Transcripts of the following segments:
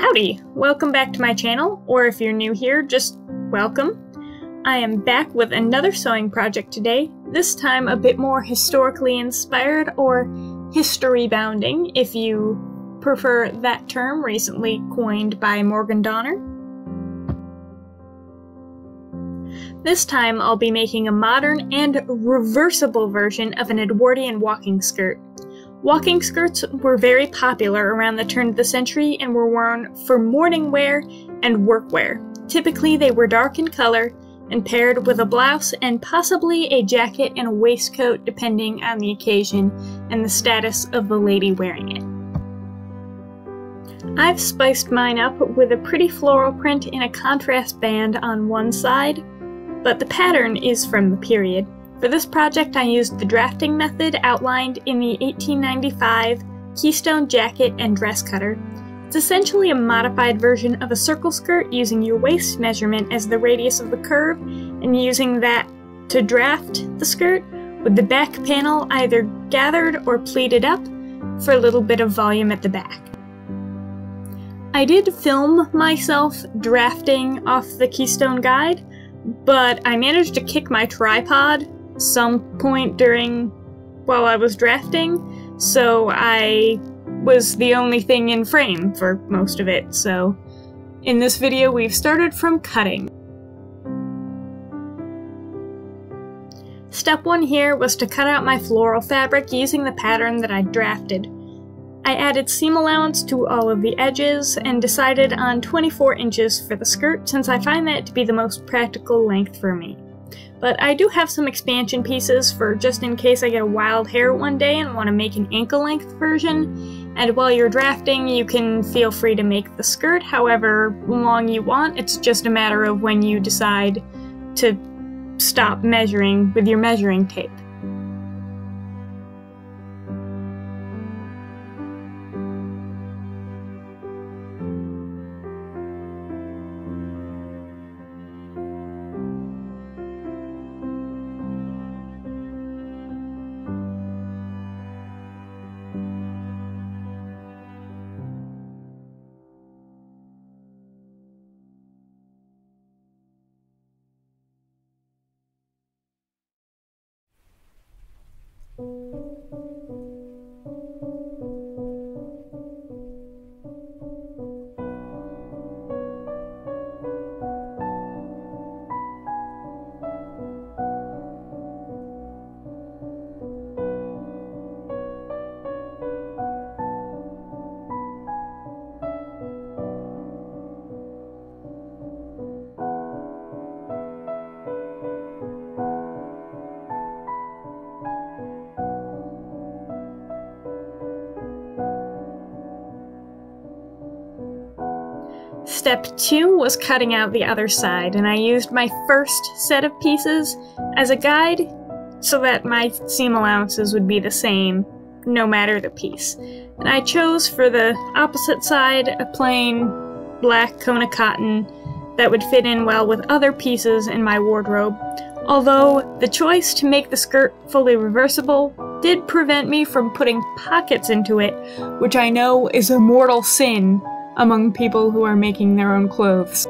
Howdy! Welcome back to my channel, or if you're new here, just welcome. I am back with another sewing project today, this time a bit more historically inspired, or history-bounding, if you prefer that term recently coined by Morgan Donner. This time I'll be making a modern and reversible version of an Edwardian walking skirt. Walking skirts were very popular around the turn of the century and were worn for morning wear and work wear. Typically they were dark in color and paired with a blouse and possibly a jacket and a waistcoat depending on the occasion and the status of the lady wearing it. I've spiced mine up with a pretty floral print in a contrast band on one side, but the pattern is from the period. For this project I used the drafting method outlined in the 1895 Keystone jacket and dress cutter. It's essentially a modified version of a circle skirt using your waist measurement as the radius of the curve and using that to draft the skirt, with the back panel either gathered or pleated up for a little bit of volume at the back. I did film myself drafting off the Keystone guide, but I managed to kick my tripod some point while I was drafting, so I was the only thing in frame for most of it. So in this video we've started from cutting. Step 1 here was to cut out my floral fabric using the pattern that I drafted. I added seam allowance to all of the edges and decided on 24 inches for the skirt since I find that to be the most practical length for me. But I do have some expansion pieces for just in case I get a wild hair one day and want to make an ankle-length version. And while you're drafting, you can feel free to make the skirt however long you want. It's just a matter of when you decide to stop measuring with your measuring tape. Step 2 was cutting out the other side, and I used my first set of pieces as a guide so that my seam allowances would be the same no matter the piece. And I chose for the opposite side a plain black Kona cotton that would fit in well with other pieces in my wardrobe, although the choice to make the skirt fully reversible did prevent me from putting pockets into it, which I know is a mortal sin among people who are making their own clothes.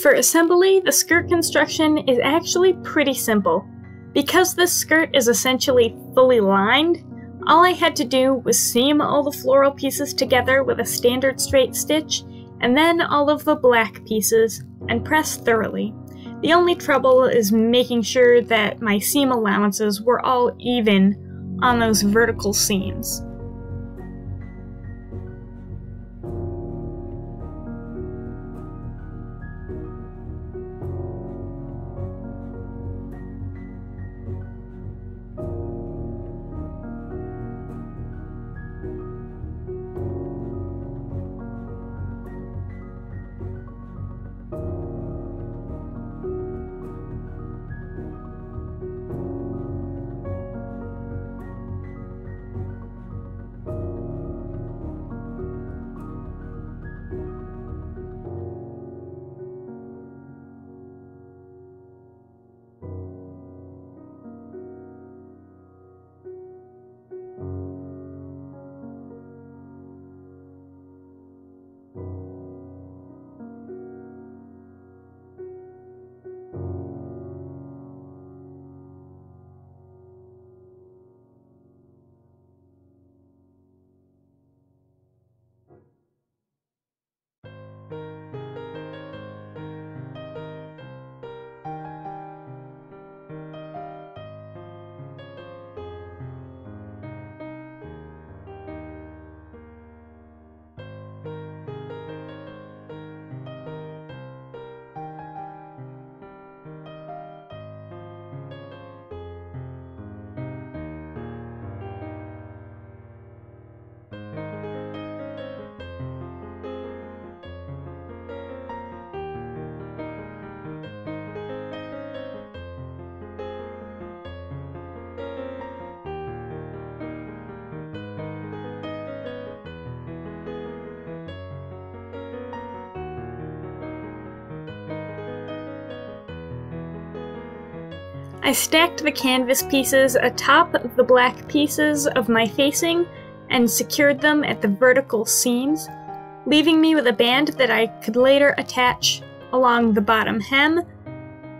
For assembly, the skirt construction is actually pretty simple. Because this skirt is essentially fully lined, all I had to do was seam all the floral pieces together with a standard straight stitch, and then all of the black pieces, and press thoroughly. The only trouble is making sure that my seam allowances were all even on those vertical seams. I stacked the canvas pieces atop the black pieces of my facing and secured them at the vertical seams, leaving me with a band that I could later attach along the bottom hem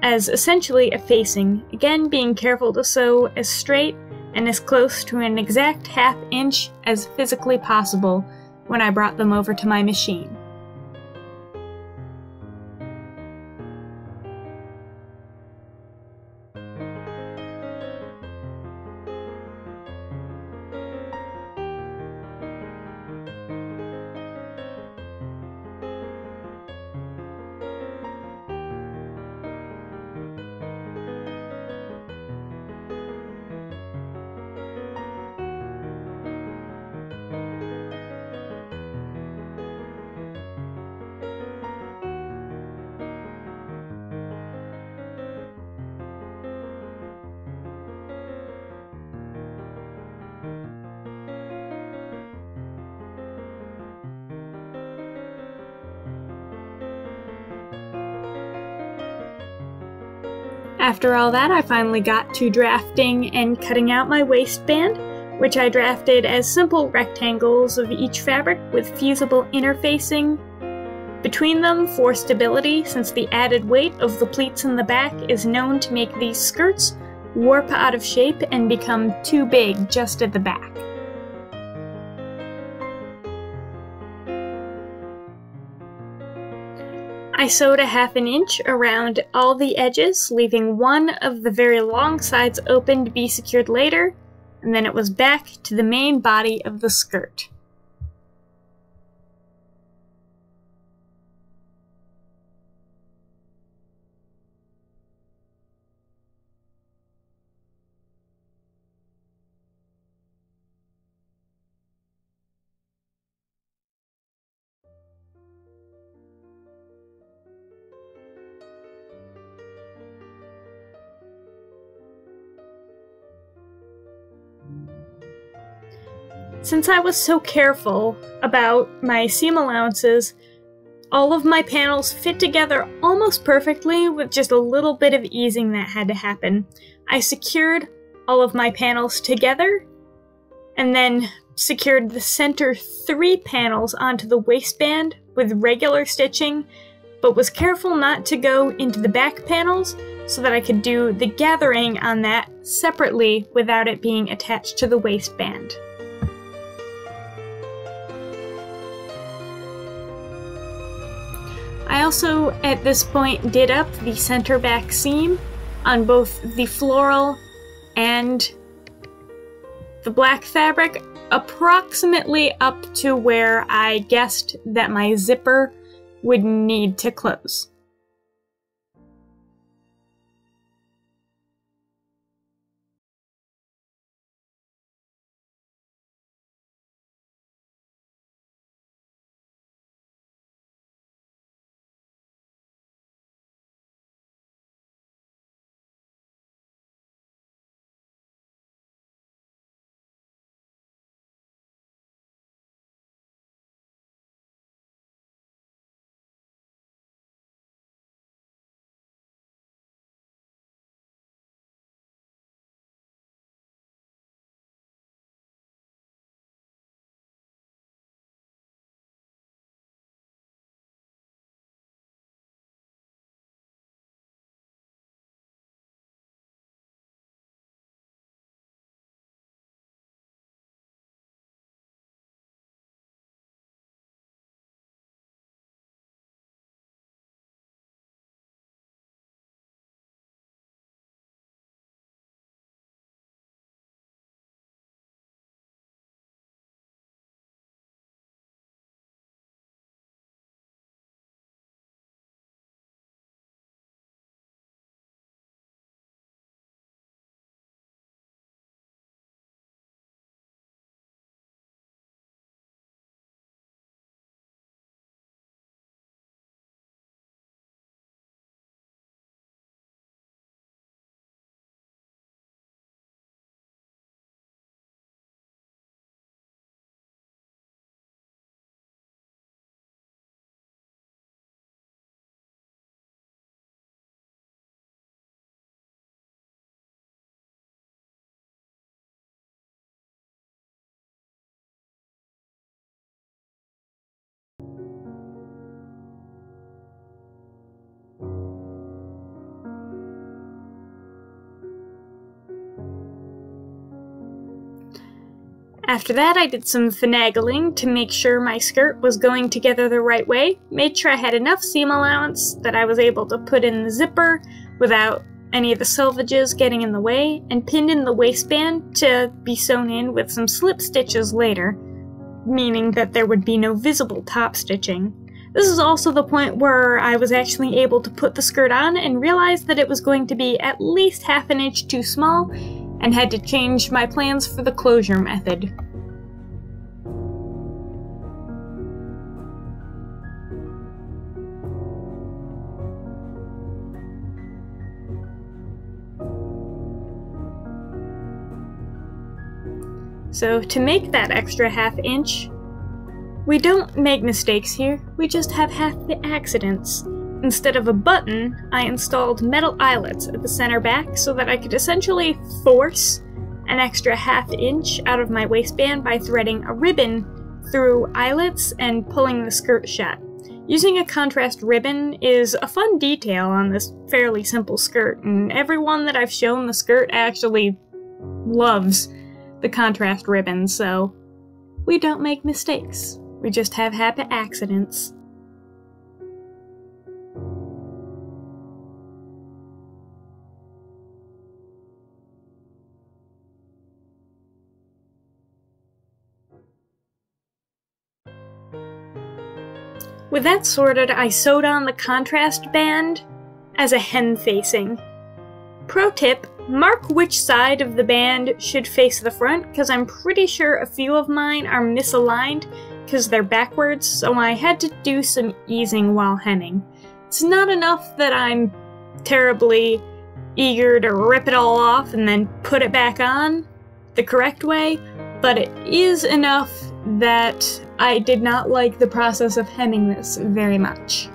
as essentially a facing, again being careful to sew as straight and as close to an exact ½ inch as physically possible when I brought them over to my machine. After all that, I finally got to drafting and cutting out my waistband, which I drafted as simple rectangles of each fabric with fusible interfacing between them for stability, since the added weight of the pleats in the back is known to make these skirts warp out of shape and become too big just at the back. I sewed a ½ inch around all the edges, leaving one of the very long sides open to be secured later, and then it was back to the main body of the skirt. Since I was so careful about my seam allowances, all of my panels fit together almost perfectly with just a little bit of easing that had to happen. I secured all of my panels together and then secured the center 3 panels onto the waistband with regular stitching but was careful not to go into the back panels so that I could do the gathering on that separately without it being attached to the waistband. I also, at this point, did up the center back seam on both the floral and the black fabric, approximately up to where I guessed that my zipper would need to close. After that, I did some finagling to make sure my skirt was going together the right way, made sure I had enough seam allowance that I was able to put in the zipper without any of the selvages getting in the way, and pinned in the waistband to be sewn in with some slip stitches later, meaning that there would be no visible top stitching. This is also the point where I was actually able to put the skirt on and realized that it was going to be at least half an inch too small, and had to change my plans for the closure method. So to make that extra half inch, we don't make mistakes here, we just have half the accidents. Instead of a button, I installed metal eyelets at the center back so that I could essentially force an extra half inch out of my waistband by threading a ribbon through eyelets and pulling the skirt shut. Using a contrast ribbon is a fun detail on this fairly simple skirt, and everyone that I've shown the skirt actually loves the contrast ribbon, so we don't make mistakes. We just have happy accidents. With that sorted, I sewed on the contrast band as a hem facing. Pro tip, mark which side of the band should face the front, because I'm pretty sure a few of mine are misaligned because they're backwards, so I had to do some easing while hemming. It's not enough that I'm terribly eager to rip it all off and then put it back on the correct way, but it is enough that I did not like the process of hemming this very much.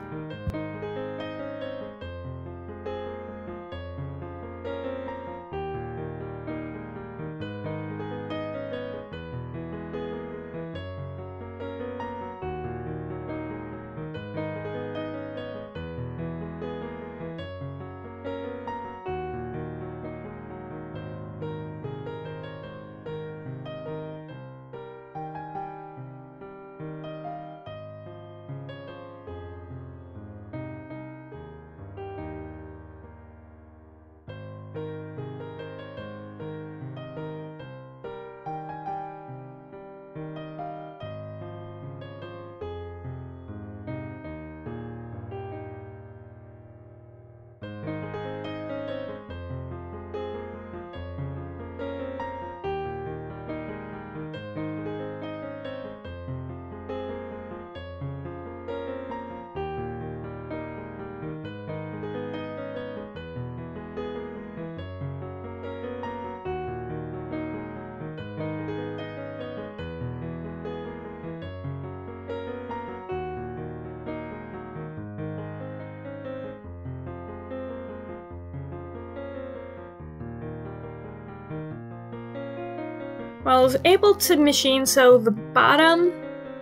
Well, I was able to machine so the bottom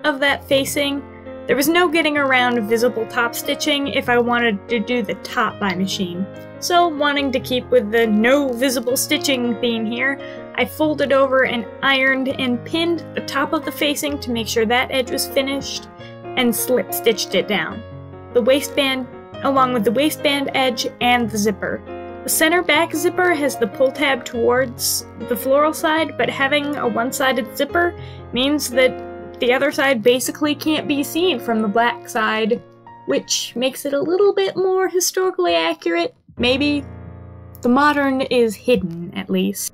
of that facing, there was no getting around visible top stitching if I wanted to do the top by machine. So, wanting to keep with the no visible stitching theme here, I folded over and ironed and pinned the top of the facing to make sure that edge was finished, and slip stitched it down. The waistband, along with the waistband edge and the zipper. The center back zipper has the pull tab towards the floral side, but having a one-sided zipper means that the other side basically can't be seen from the black side, which makes it a little bit more historically accurate. Maybe. The modern is hidden, at least.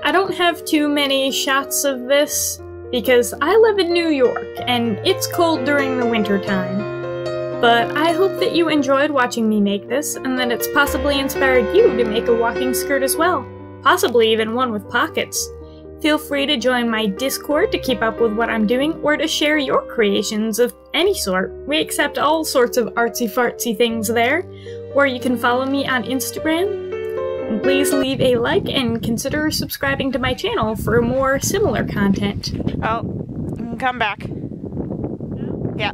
I don't have too many shots of this because I live in New York and it's cold during the winter time. But I hope that you enjoyed watching me make this and that it's possibly inspired you to make a walking skirt as well, possibly even one with pockets. Feel free to join my Discord to keep up with what I'm doing or to share your creations of any sort. We accept all sorts of artsy-fartsy things there. Or you can follow me on Instagram. And please leave a like and consider subscribing to my channel for more similar content. Oh, come back. Yeah.